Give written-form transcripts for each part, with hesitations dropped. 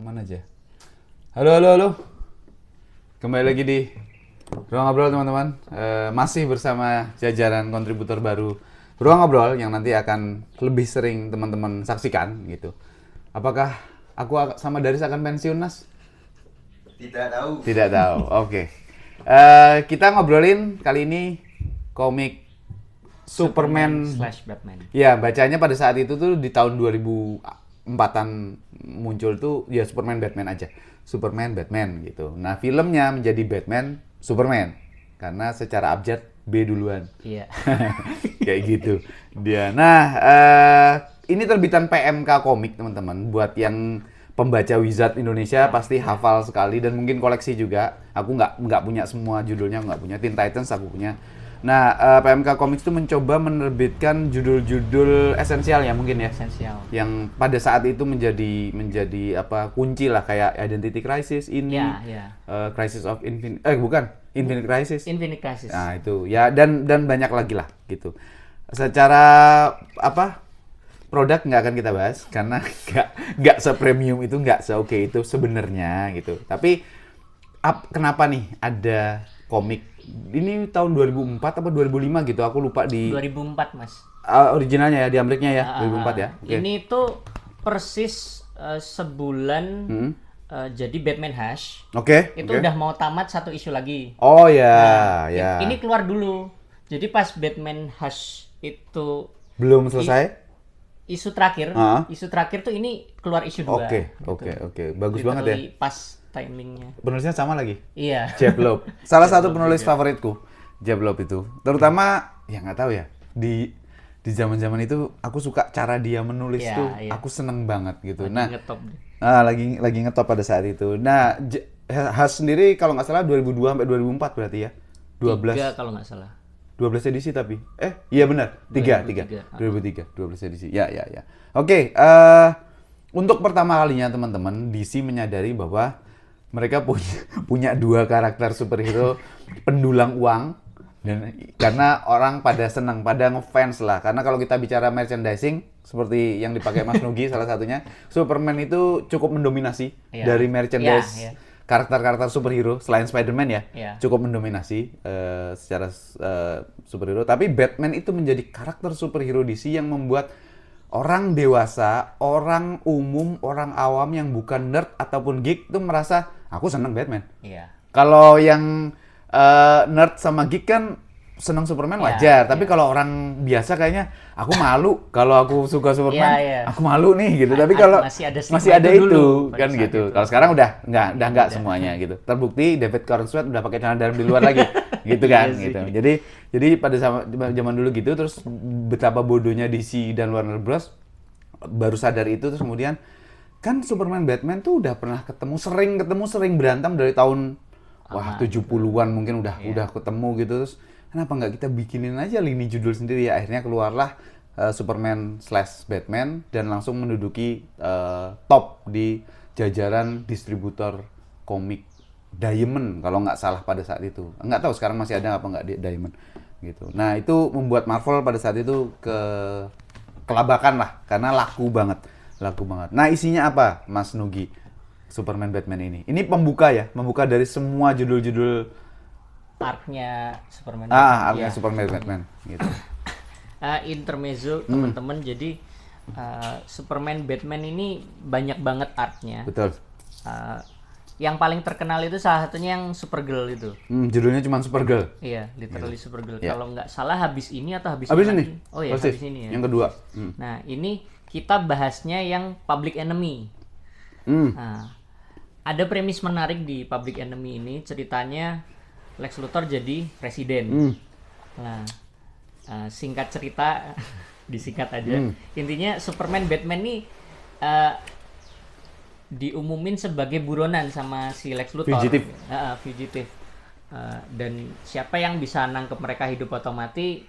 Mana aja? Halo, halo, halo. Kembali lagi di Ruang Ngobrol teman-teman. Masih bersama jajaran kontributor baru Ruang Ngobrol yang nanti akan lebih sering teman-teman saksikan gitu. Apakah aku sama Daris akan pensiun, Nas? Tidak tahu. Tidak tahu. Oke. Kita ngobrolin kali ini komik Superman slash Batman. Ya, bacanya pada saat itu tuh di tahun 2004-an muncul tuh ya Superman Batman aja. Superman Batman gitu. Nah, filmnya menjadi Batman Superman karena secara abjad B duluan. Iya. Kayak gitu. Dia. Nah, ini terbitan PMK Komik, teman-teman. Buat yang pembaca Wizard Indonesia pasti hafal sekali dan mungkin koleksi juga. Aku nggak punya semua judulnya, nggak punya. Teen Titans aku punya. Nah, PMK Comics itu mencoba menerbitkan judul-judul esensial ya mungkin ya. Esensial. Yang pada saat itu menjadi apa kunci lah kayak Identity Crisis ini, Ya. Crisis of Infinite, bukan Infinite Crisis. Infinite Crisis. Nah itu ya dan banyak lagi lah gitu. Secara apa produk nggak akan kita bahas karena nggak sepremium itu, nggak seoke itu sebenarnya gitu. Tapi kenapa nih ada komik ini tahun 2004 apa 2005 gitu, aku lupa di 2004, Mas. Originalnya ya di Ameriknya ya 2004 ya. Okay. Ini tuh persis sebulan jadi Batman Hush. Oke. Itu udah mau tamat satu isu lagi. Oh ya, ya. Ini keluar dulu. Jadi pas Batman Hush itu belum selesai. Isu terakhir tuh ini keluar isu 2. Oke. Bagus banget ya. Pas timingnya. Penulisnya sama lagi. Iya. Jeff Loeb. Salah satu penulis favoritku, Jeff Loeb itu. Terutama ya nggak tahu ya di zaman-zaman itu aku suka cara dia menulis tuh. Aku seneng banget gitu. Lagi ngetop. Lagi ngetop pada saat itu. Nah, Hush sendiri kalau nggak salah 2002 sampai 2004 berarti ya. 12. 3 kalau nggak salah. 12 edisi tapi. Iya benar. 2003. 12 edisi. Ya. Oke, untuk pertama kalinya teman-teman, DC menyadari bahwa mereka punya 2 karakter superhero pendulang uang dan karena orang pada senang, pada ngefans lah. Karena kalau kita bicara merchandising seperti yang dipakai Mas Nugi salah satunya, Superman itu cukup mendominasi dari merchandise. Karakter-karakter superhero selain Spider-Man ya, cukup mendominasi secara superhero. Tapi Batman itu menjadi karakter superhero DC yang membuat orang dewasa, orang umum, orang awam yang bukan nerd ataupun geek itu merasa aku seneng Batman. Iya. Kalau yang nerd sama geek kan seneng Superman wajar, tapi kalau orang biasa kayaknya aku malu kalau aku suka Superman, aku malu nih gitu. Tapi kalau masih ada itu kan gitu. Kalau sekarang udah nggak semuanya gitu. Terbukti David Corenswet udah pakai celana dalam di luar lagi, gitu kan gitu. Jadi pada zaman dulu gitu, terus betapa bodohnya DC dan Warner Bros. Baru sadar itu, terus kemudian kan Superman Batman tuh udah pernah sering berantem dari tahun 70-an mungkin udah ketemu gitu. Terus kenapa nggak kita bikinin aja lini judul sendiri ya? Akhirnya keluarlah Superman / Batman dan langsung menduduki top di jajaran distributor komik Diamond kalau nggak salah pada saat itu. Nggak tahu sekarang masih ada apa nggak di Diamond gitu. Nah itu membuat Marvel pada saat itu kelabakan lah karena laku banget. Nah isinya apa Mas Nugi Superman Batman ini? Ini pembuka dari semua judul-judul arc-nya Superman. Arc-nya Superman Batman gitu. Intermezzo teman-teman. Jadi Superman Batman ini banyak banget arc-nya. Betul. Yang paling terkenal itu salah satunya yang Supergirl itu. Judulnya cuma Supergirl. Iya, literally Supergirl. Kalau nggak salah habis ini atau habis ini lagi? Nih. Oh iya, habis ini ya. Yang kedua. Nah, ini kita bahasnya yang Public Enemy. Nah, ada premis menarik di Public Enemy ini. Ceritanya Lex Luthor jadi presiden. Nah, singkat cerita, disingkat aja. Intinya Superman Batman nih diumumin sebagai buronan sama si Lex Luthor. Fugitif. Dan siapa yang bisa nangkep mereka hidup atau mati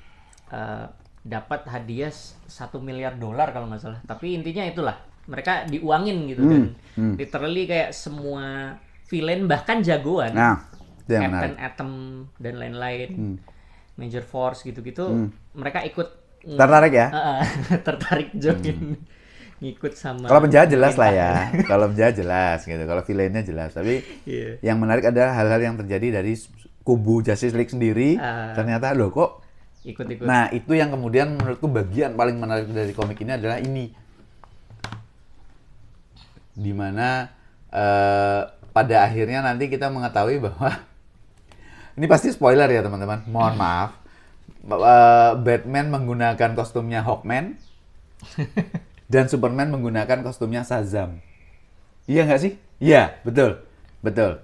dapat hadiah $1 miliar kalau nggak salah. Tapi intinya itulah, mereka diuangin gitu dan literally kayak semua villain bahkan jagoan. Captain Atom dan lain-lain, Major Force gitu-gitu, mereka ikut tertarik ya? Tertarik join. ngikut sama. Kalau penjahat jelas lah ya. Kalau penjahat jelas gitu. Kalau villainnya jelas. Tapi yang menarik adalah hal-hal yang terjadi dari kubu Justice League sendiri. Ternyata loh kok ikut-ikut. Nah, itu yang kemudian menurutku bagian paling menarik dari komik ini adalah ini. Dimana pada akhirnya nanti kita mengetahui bahwa ini pasti spoiler ya teman-teman. Mohon maaf. Batman menggunakan kostumnya Hawkman dan Superman menggunakan kostumnya Shazam. Iya nggak sih? Iya, betul. Betul.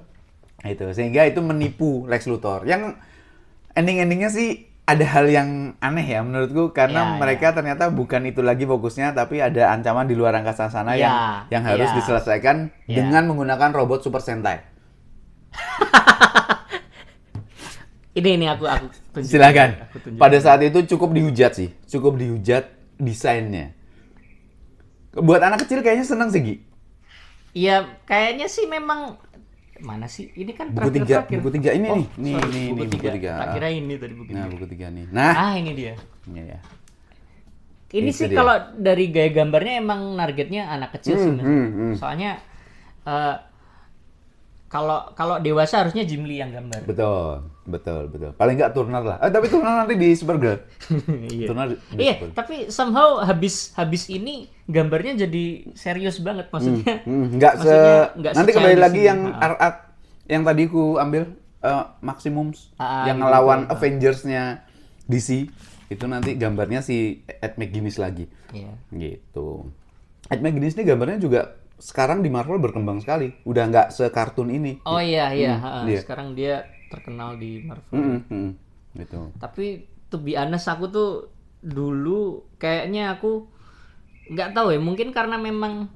Itu sehingga itu menipu Lex Luthor. Yang ending-endingnya sih ada hal yang aneh ya menurutku karena mereka ternyata bukan itu lagi fokusnya tapi ada ancaman di luar angkasa sana yang harus diselesaikan dengan menggunakan robot Super Sentai. Ini aku tunjukin. Silakan. Pada saat itu cukup dihujat sih, cukup dihujat desainnya. Buat anak kecil kayaknya seneng sih, Gi. Iya, kayaknya sih memang mana sih? Ini kan buku tiga ini nih. Buku tiga. Tak kira ini tadi buku 3. Nah, buku 3 nih. Nah, ini dia. Iya ya. Ini itu sih dia. Kalau dari gaya gambarnya emang targetnya anak kecil sih. Soalnya kalau dewasa harusnya Jim Lee yang gambar. Betul. Paling nggak Turner lah. Tapi Turner nanti di Supergirl. Iya. Tapi somehow habis ini gambarnya jadi serius banget maksudnya. Nanti kembali lagi yang art yang tadi ku ambil Maximums yang ngelawan Avengers-nya DC. Itu nanti gambarnya si Ed McGuinness lagi. Iya. Gitu. Ed McGuinness ini gambarnya juga sekarang di Marvel berkembang sekali. Udah nggak sekartun ini. Oh iya. Sekarang dia terkenal di Marvel. Gitu. Tapi to be honest aku tuh dulu kayaknya aku nggak tahu ya, mungkin karena memang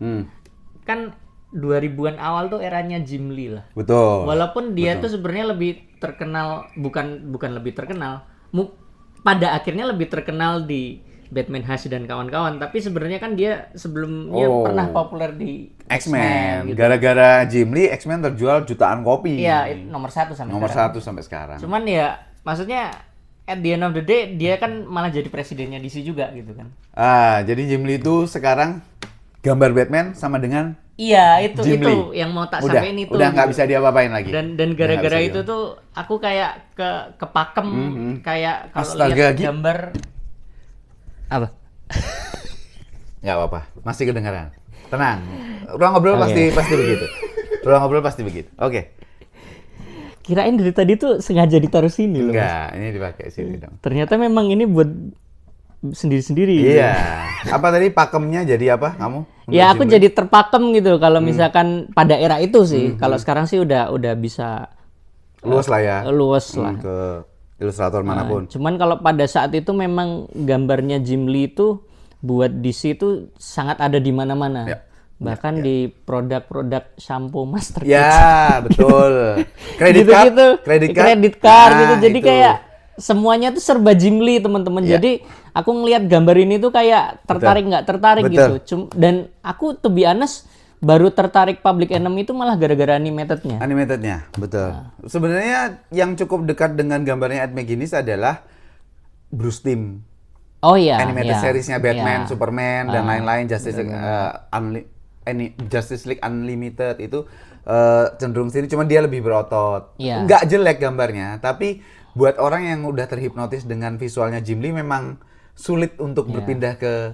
kan 2000-an awal tuh eranya Jim Lee lah. Betul. Walaupun dia tuh sebenarnya lebih terkenal, bukan lebih terkenal. Pada akhirnya lebih terkenal di Batman Hush dan kawan-kawan, tapi sebenarnya kan dia sebelumnya pernah populer di X-Men. Gitu. Gara-gara Jim Lee, X-Men terjual jutaan kopi. Iya, nomor 1 sampai sekarang. Cuman ya, maksudnya at the end of the day, dia kan malah jadi presidennya DC juga gitu kan. Jadi Jim Lee itu sekarang gambar Batman sama dengan itu yang mau tak sampein itu. Udah nggak bisa diapa-apain lagi. Dan gara-gara itu tuh aku kayak kepakem kayak kalau lihat gambar apa? Nggak apa-apa, masih kedengaran. Tenang, ruang ngobrol pasti begitu. Ruang ngobrol pasti begitu. Oke. Kirain dari tadi tuh sengaja ditaruh sini loh. Enggak, ini dipakai sini dong. Ternyata memang ini buat sendiri-sendiri. Iya. Apa tadi pakemnya jadi apa kamu? Ya aku jadi terpakem gitu kalau misalkan pada era itu sih. Kalau sekarang sih udah bisa luas lah ya. Luas lah. Ke ilustrator manapun. Cuman kalau pada saat itu memang gambarnya Jim Lee itu buat DC itu sangat ada di mana-mana. Ya. Bahkan di produk-produk shampoo Master Kids. Ya, betul. Kredit card gitu. Jadi kayak semuanya tuh serba Jim Lee, teman-teman. Ya. Jadi aku ngelihat gambar ini tuh kayak tertarik nggak tertarik gitu. Dan aku to be honest baru tertarik Public Enemy itu malah gara-gara animatednya. Betul. Sebenarnya yang cukup dekat dengan gambarnya Ed McGuinness adalah Bruce Timm. Oh iya. Animated seriesnya Batman, Superman dan lain-lain, Justice League Unlimited itu cenderung sini, cuman dia lebih berotot. Nggak jelek gambarnya, tapi buat orang yang udah terhipnotis dengan visualnya Jim Lee memang sulit untuk berpindah ke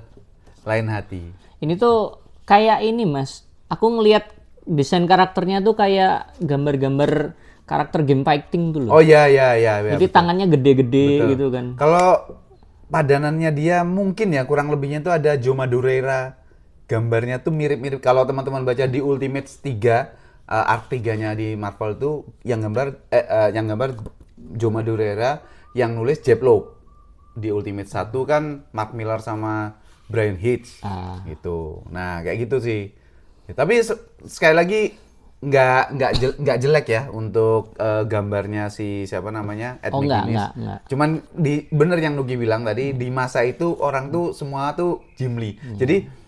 lain hati. Ini tuh kayak ini Mas. Aku ngelihat desain karakternya tuh kayak gambar-gambar karakter game fighting tuh loh. Oh iya. Jadi tangannya gede-gede gitu kan. Kalau padanannya dia mungkin ya kurang lebihnya tuh ada Joe Madureira. Gambarnya tuh mirip-mirip kalau teman-teman baca di Ultimate 3, art 3-nya di Marvel tuh yang gambar Joe Madureira, yang nulis Jeph Loeb. Di Ultimate 1 kan Mark Millar sama Brian Hitch gitu. Nah, kayak gitu sih. Ya, tapi sekali lagi nggak jelek ya untuk gambarnya si siapa namanya Ed McGuinness. Enggak. Cuman bener yang Nugi bilang tadi, di masa itu orang tuh semua tuh Jim Lee. Jadi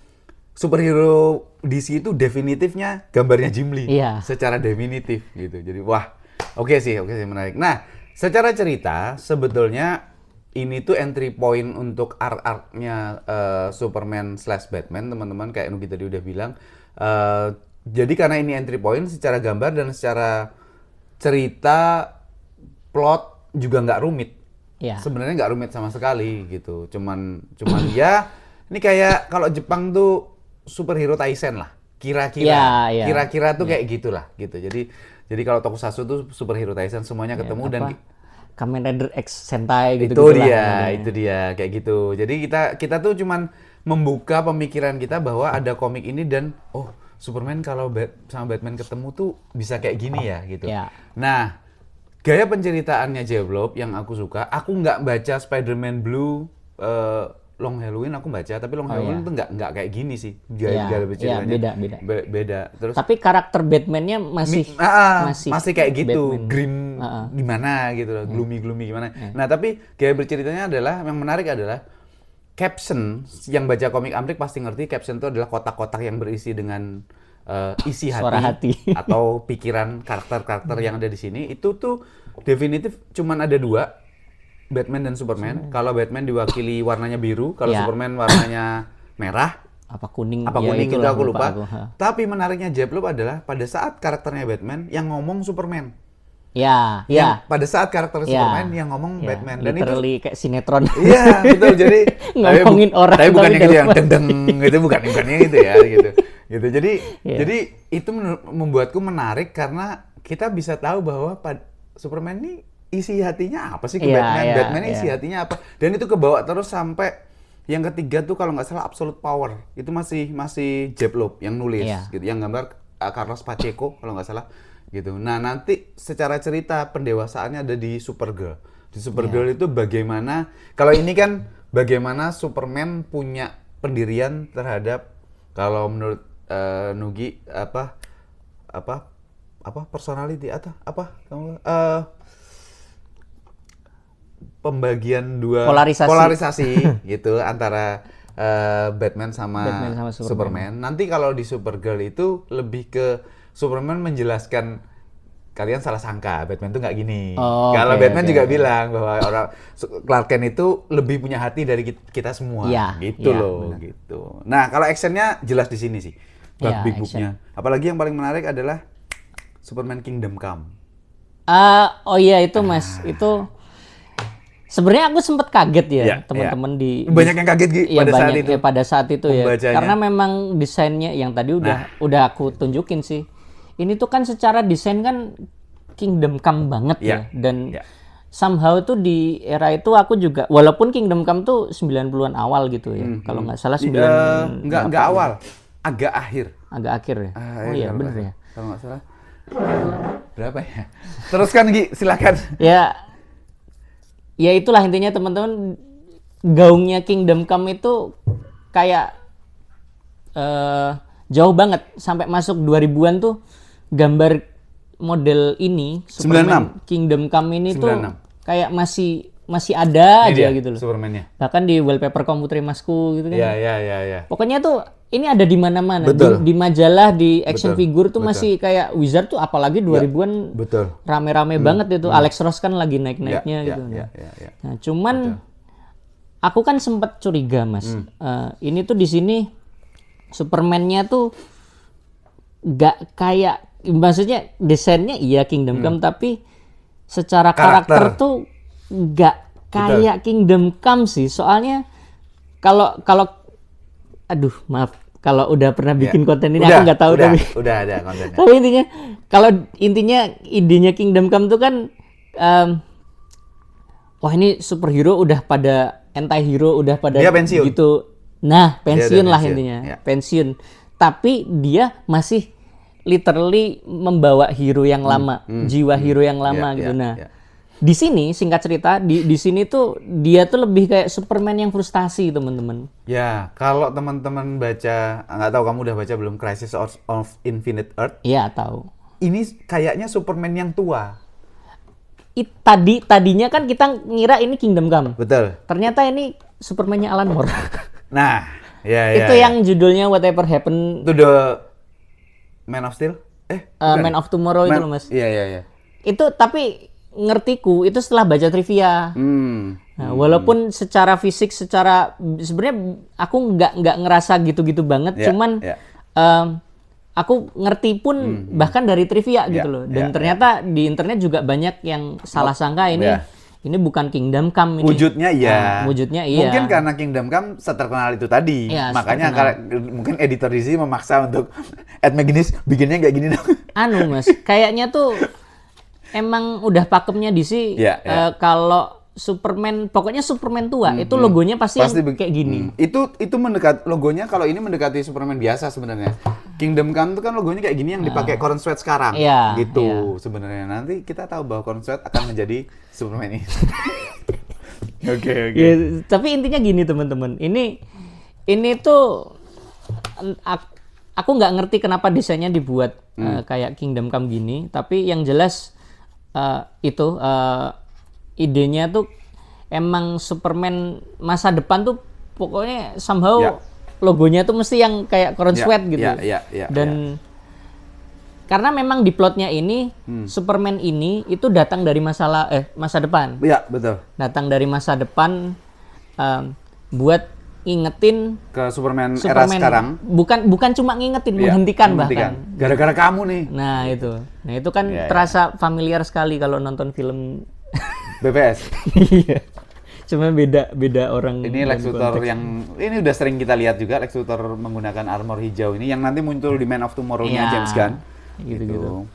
superhero DC itu definitifnya gambarnya Jim Lee. Iya. Secara definitif gitu. Jadi wah, oke sih menarik. Nah, secara cerita sebetulnya ini tuh entry point untuk arc-arcnya Superman/Batman, teman-teman, kayak Nugi tadi udah bilang. Jadi karena ini entry point secara gambar dan secara cerita, plot juga nggak rumit. Ya. Sebenarnya nggak rumit sama sekali gitu. Cuman ya ini kayak kalau Jepang tuh superhero Taisen lah. Kira-kira. Ya. Kira-kira tuh kayak gitulah gitu. Jadi kalau Tokusatsu tuh superhero Taisen semuanya ketemu dan Kamen Rider X Sentai gitu. Itu dia kayak gitu. Jadi kita tuh cuman membuka pemikiran kita bahwa ada komik ini dan Superman kalau sama Batman ketemu tuh bisa kayak gini ya gitu. Ya. Nah, gaya penceritaannya Jeff-Loeb yang aku suka. Aku nggak baca Spider-Man Blue Long Halloween, aku baca, tapi Long Halloween tuh nggak kayak gini sih. Gaya penceritaannya beda. Terus tapi karakter Batman-nya masih kayak gitu, Batman. grim gimana gitu loh, gloomy gimana. Nah, tapi gaya berceritanya adalah yang menarik adalah caption. Yang baca komik Amrik pasti ngerti caption itu adalah kotak-kotak yang berisi dengan isi hati atau pikiran karakter-karakter yang ada di sini. Itu tuh definitif cuman ada 2. Batman dan Superman. Kalau Batman diwakili warnanya biru, kalau Superman warnanya merah. Apa kuning itu aku lupa. Tapi menariknya Jeff-Loeb adalah pada saat karakternya Batman yang ngomong Superman. Ya. Pada saat karakter Superman yang ngomong Batman. Dan literally kayak sinetron. Iya, betul. Jadi ngomongin orang. Tapi bukan yang gitu yang deng gitu, bukannya gitu ya gitu. Jadi itu membuatku menarik karena kita bisa tahu bahwa Superman ini isi hatinya apa sih ke Batman? Batman isi hatinya apa? Dan itu kebawa terus sampai yang ketiga tuh kalau nggak salah Absolute Power. Itu masih Jeff-Loeb yang nulis gitu. Yang gambar Carlos Pacheco kalau nggak salah gitu. Nah, nanti secara cerita pendewasaannya ada di Supergirl. Di Supergirl itu bagaimana, kalau ini kan bagaimana Superman punya pendirian terhadap, kalau menurut Nugi apa personality atau apa kamu pembagian dua polarisasi gitu antara Batman sama Superman. Nanti kalau di Supergirl itu lebih ke Superman menjelaskan kalian salah sangka, Batman tuh nggak gini. Kalau Batman juga bilang bahwa Clark Kent itu lebih punya hati dari kita semua, gitu loh. Bener. Gitu. Nah, kalau actionnya jelas di sini sih, big booknya. Apalagi yang paling menarik adalah Superman Kingdom Come. Itu Mas, itu sebenarnya aku sempat kaget ya, teman-teman di banyak yang kaget pada saat itu ya. Karena memang desainnya yang tadi udah aku tunjukin sih. Ini tuh kan secara desain kan Kingdom Come banget ya. Dan somehow tuh di era itu aku juga, walaupun Kingdom Come tuh 90-an awal gitu ya. Kalau nggak salah 9 enggak awal, agak akhir. Agak akhir ya. Iya bener ya. Kalau nggak salah berapa ya? Teruskan Gi, silakan. Ya itulah intinya teman-teman, gaungnya Kingdom Come itu kayak jauh banget sampai masuk 2000-an tuh gambar model ini Superman 96. Kingdom Come ini 96. tuh kayak masih ada aja gitu loh. Superman-nya. Bahkan di wallpaper komputer masku gitu kan. Iya. Pokoknya tuh ini ada di mana-mana. Betul. Di majalah, di action figure tuh Betul. masih kayak Wizard tuh, apalagi 2000-an. Betul. Rame-rame banget itu. Alex Ross kan lagi naik-naiknya gitu. Nah, cuman aku kan sempat curiga, Mas. Ini tuh di sini Superman-nya tuh gak kayak, maksudnya desainnya Kingdom Come, tapi secara karakter tuh gak kayak Kingdom Come sih. Soalnya kalau aduh maaf kalau udah pernah bikin konten ini aku nggak tahu, tapi udah ada kontennya. Tapi intinya idenya Kingdom Come tuh kan wah ini superhero udah pada anti-hero, udah pada gitu. Nah, pensiun lah intinya. Pensiun. Tapi dia masih literally membawa hero yang lama, jiwa hero yang lama gitu. Di sini singkat cerita di sini tuh dia tuh lebih kayak Superman yang frustasi, teman-teman. Ya, kalau teman-teman baca, nggak tahu kamu udah baca belum, Crisis of Infinite Earth? Iya, tahu. Ini kayaknya Superman yang tua. Tadinya kan kita ngira ini Kingdom Come. Betul. Ternyata ini Superman-nya Alan Moore. Nah, itu yang judulnya Whatever Happened to the Man of Steel? Man of Tomorrow itu loh, Mas. Iya. Itu tapi ngertiku itu setelah baca trivia. Nah, walaupun secara fisik, sebenarnya aku nggak ngerasa gitu-gitu banget, cuman aku ngerti pun bahkan dari trivia gitu loh. Dan ternyata di internet juga banyak yang salah sangka ini bukan Kingdom Come ini. Wujudnya wujudnya iya. Mungkin karena Kingdom Come seterkenal itu tadi. Ya, makanya mungkin editor DC memaksa untuk Ed McGuinness bikinnya kayak gini dong. Mas, kayaknya tuh emang udah pakemnya DC kalau Superman, pokoknya Superman tua itu logonya pasti yang kayak gini. Itu logonya kalau ini mendekati Superman biasa sebenarnya. Kingdom Come itu kan logonya kayak gini yang dipakai Corn Sweat sekarang. Gitu sebenarnya. Nanti kita tahu bahwa Corn Sweat akan menjadi Superman ini. Oke. Ya, tapi intinya gini teman-teman. Ini tuh aku nggak ngerti kenapa desainnya dibuat kayak Kingdom Come gini, tapi yang jelas idenya tuh emang Superman masa depan tuh pokoknya somehow logonya tuh mesti yang kayak Corn Sweat gitu. Dan karena memang di plotnya ini Superman ini itu datang dari masa depan. Iya, betul. Datang dari masa depan buat ngingetin ke Superman era sekarang. Bukan cuma ngingetin, menghentikan bahkan. Gara-gara kamu nih. Nah, itu kan terasa familiar sekali kalau nonton film BPS. Iya. Cuma beda orang. Ini Lex Luthor yang ini udah sering kita lihat juga, Lex Luthor menggunakan armor hijau ini yang nanti muncul di Man of Tomorrow-nya James Gunn. Gitu.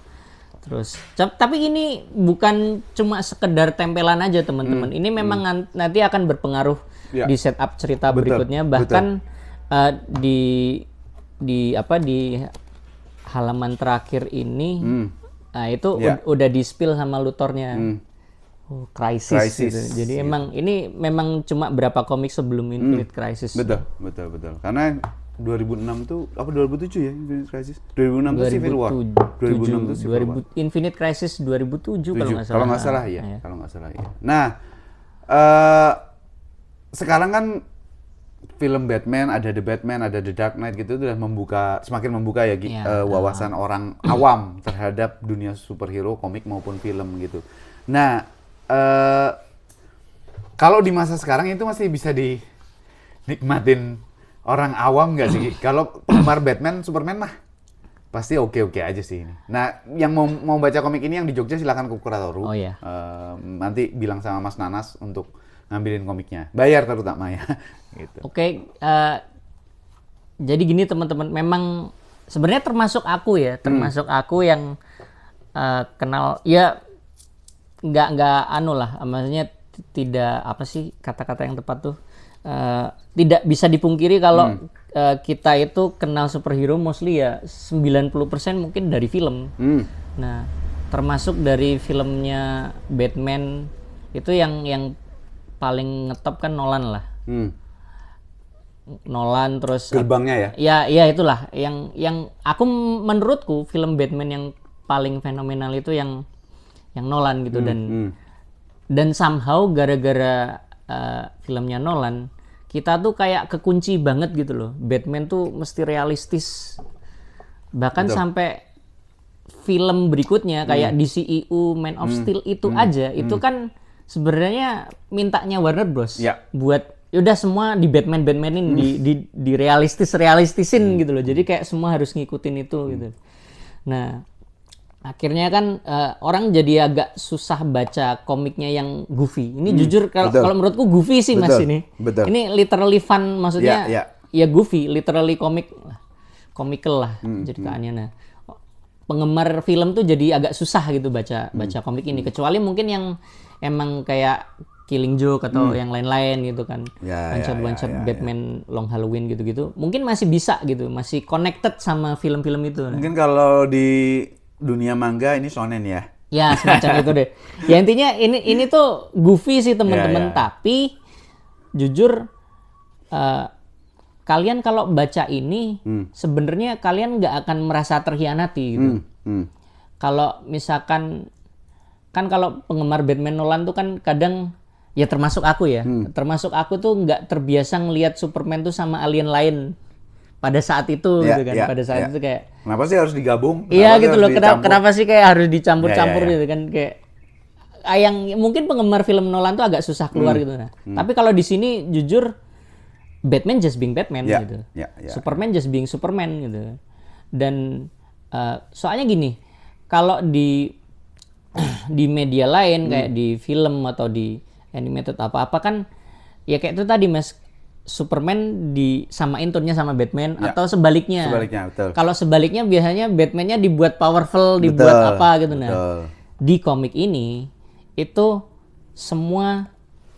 Terus tapi ini bukan cuma sekedar tempelan aja teman-teman. Ini memang nanti akan berpengaruh di setup cerita berikutnya, bahkan di halaman terakhir ini itu udah di-spill sama Luthor-nya. Crisis. Gitu. Jadi ini memang cuma berapa komik sebelum Infinite Crisis. Betul. Karena 2006 tuh apa 2007 ya Infinite Crisis? 2006 tuh Civil War. 2006 tuh Civil War. Infinite Crisis 2007 kalau nggak salah. Kalau nggak salah iya. Nah, sekarang kan film Batman, ada The Batman, ada The Dark Knight gitu udah semakin membuka wawasan orang awam terhadap dunia superhero, komik maupun film gitu. Nah, kalau di masa sekarang itu masih bisa dinikmatin orang awam nggak sih? Kalau penggemar Batman, Superman mah pasti oke aja sih ini. Nah, yang mau baca komik ini yang di Jogja silakan ke Kuratoru. Nanti bilang sama Mas Nanas untuk ngambilin komiknya. Bayar terutama ya. Gitu. Jadi gini teman-teman, memang sebenarnya termasuk aku yang kenal ya. Nggak maksudnya tidak apa sih kata-kata yang tepat tuh tidak bisa dipungkiri kalau kita itu kenal superhero mostly ya 90% mungkin dari film. Nah, termasuk dari filmnya Batman itu yang paling ngetop kan Nolan lah. Nolan terus gerbangnya ya. Ya itulah yang aku menurutku film Batman yang paling fenomenal itu yang Nolan gitu dan somehow gara-gara filmnya Nolan kita tuh kayak kekunci banget gitu loh. Batman tuh mesti realistis. Bahkan sampai film berikutnya kayak DCEU Man of Steel itu aja itu kan sebenarnya mintanya Warner Bros. Buat udah semua di Batmanin di realistisin gitu loh. Jadi kayak semua harus ngikutin itu gitu. Nah, akhirnya kan orang jadi agak susah baca komiknya yang goofy. Ini jujur kalau menurutku goofy sih Mas ini. Ini literally fun, maksudnya ya goofy, literally comical lah ceritaannya. Nah, penggemar film tuh jadi agak susah gitu baca komik ini. Kecuali mungkin yang emang kayak Killing Joke atau yang lain-lain gitu kan. One shot Batman Long Halloween gitu-gitu. Mungkin masih bisa gitu, masih connected sama film-film itu. Mungkin kalau di dunia manga ini shonen ya. Ya, semacam itu deh. Ya intinya ini tuh goofy sih teman-teman, tapi jujur kalian kalau baca ini sebenarnya kalian nggak akan merasa terhianati gitu. Kalau misalkan kan kalau penggemar Batman Nolan tuh kan kadang ya termasuk aku ya. Termasuk aku tuh nggak terbiasa ngelihat Superman tuh sama alien lain pada saat itu gitu kan. Pada saat itu kayak kenapa sih harus digabung? Iya gitu loh. Kenapa sih kayak harus dicampur-campur gitu kan, kayak yang mungkin penggemar film Nolan tuh agak susah keluar gitu. Nah. Tapi kalau di sini jujur Batman just being Batman gitu. Superman just being Superman gitu. Dan soalnya gini, kalau di media lain kayak di film atau di animated apa-apa kan ya kayak itu tadi Mas, Superman disamain tone-nya sama Batman atau sebaliknya. Betul. Kalau sebaliknya biasanya Batman-nya dibuat powerful, dibuat apa gitu. Nah, di komik ini itu semua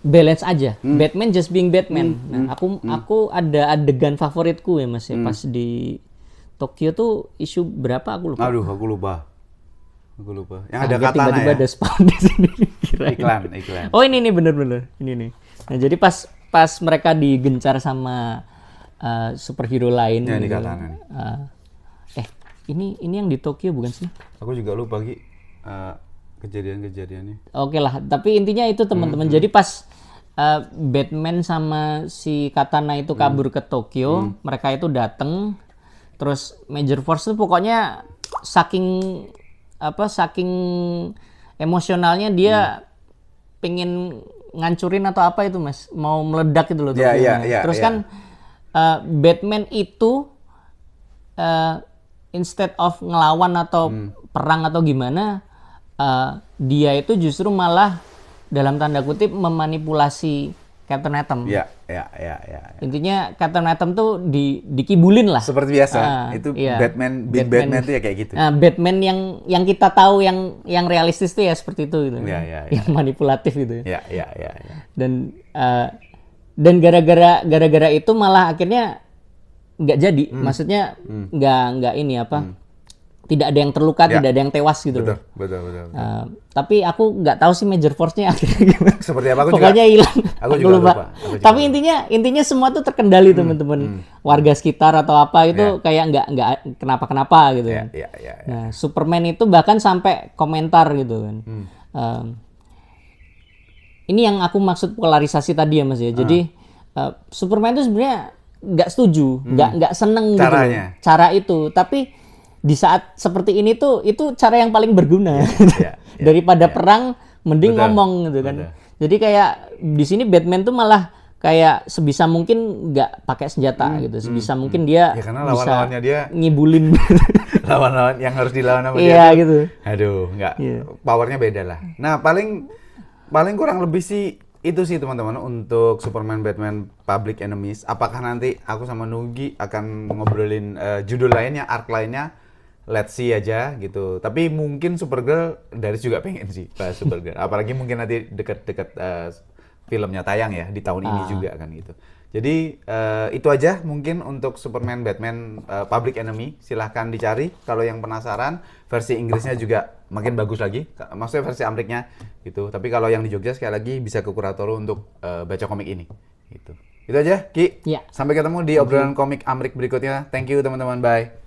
balance aja. Batman just being Batman. Nah, aku ada adegan favoritku ya Mas ya, pas di Tokyo tuh isu berapa aku lupa. Aduh, aku lupa. Yang ada katana tiba-tiba ya. Ada spawn di sini. Iklan. Oh ini nih bener-bener. Ini nih. Nah, jadi pas mereka digencar sama superhero lain ya, gitu. Ini yang di Tokyo bukan sih? Aku juga lupa Ki kejadian-kejadiannya. Oke lah, tapi intinya itu teman-teman. Jadi pas Batman sama si Katana itu kabur ke Tokyo, mereka itu datang, terus Major Force tuh pokoknya saking emosionalnya dia pengen ngancurin atau apa itu Mas, mau meledak gitu loh. Terus kan Batman itu instead of ngelawan atau perang atau gimana, dia itu justru malah dalam tanda kutip memanipulasi Captain Atom. Iya. Intinya Captain Atom tuh dikibulin lah. Seperti biasa. Itu Batman itu ya kayak gitu. Batman yang kita tahu yang realistis tuh ya seperti itu gitu. Yang manipulatif gitu. Iya. Dan gara-gara itu malah akhirnya nggak jadi. Maksudnya nggak ini apa? Tidak ada yang terluka, tidak ada yang tewas gitu. Betul. Tapi aku nggak tahu sih Major Force-nya akhirnya gimana. Seperti apa? Pokoknya hilang. Aku juga lupa. Tapi intinya semua tuh terkendali teman-teman. Warga sekitar atau apa itu kayak nggak kenapa-kenapa gitu. Nah, Superman itu bahkan sampai komentar gitu kan. Ini yang aku maksud polarisasi tadi ya Mas ya. Jadi Superman itu sebenarnya nggak setuju, nggak seneng caranya. Gitu. Cara itu. Tapi di saat seperti ini tuh itu cara yang paling berguna daripada perang, mending ngomong gitu kan. Jadi kayak di sini Batman tuh malah kayak sebisa mungkin nggak pakai senjata gitu, sebisa mungkin dia karena bisa dia ngibulin lawan-lawan yang harus dilawan sama dia. Iya gitu. Aduh, nggak powernya beda lah. Nah paling kurang lebih sih itu sih teman-teman untuk Superman Batman Public Enemies. Apakah nanti aku sama Nugi akan ngobrolin judul lainnya, arc lainnya? Let's see aja gitu. Tapi mungkin Supergirl dari juga pengen sih bahas Supergirl. Apalagi mungkin nanti deket-deket filmnya tayang ya di tahun ini juga kan gitu. Jadi itu aja mungkin untuk Superman Batman Public Enemy. Silahkan dicari kalau yang penasaran. Versi Inggrisnya juga makin bagus lagi. Maksudnya versi Ameriknya gitu. Tapi kalau yang di Jogja sekali lagi bisa ke Kuratoro untuk baca komik ini gitu. Itu aja Ki. Ya. Sampai ketemu di obrolan komik Amrik berikutnya. Thank you teman-teman. Bye.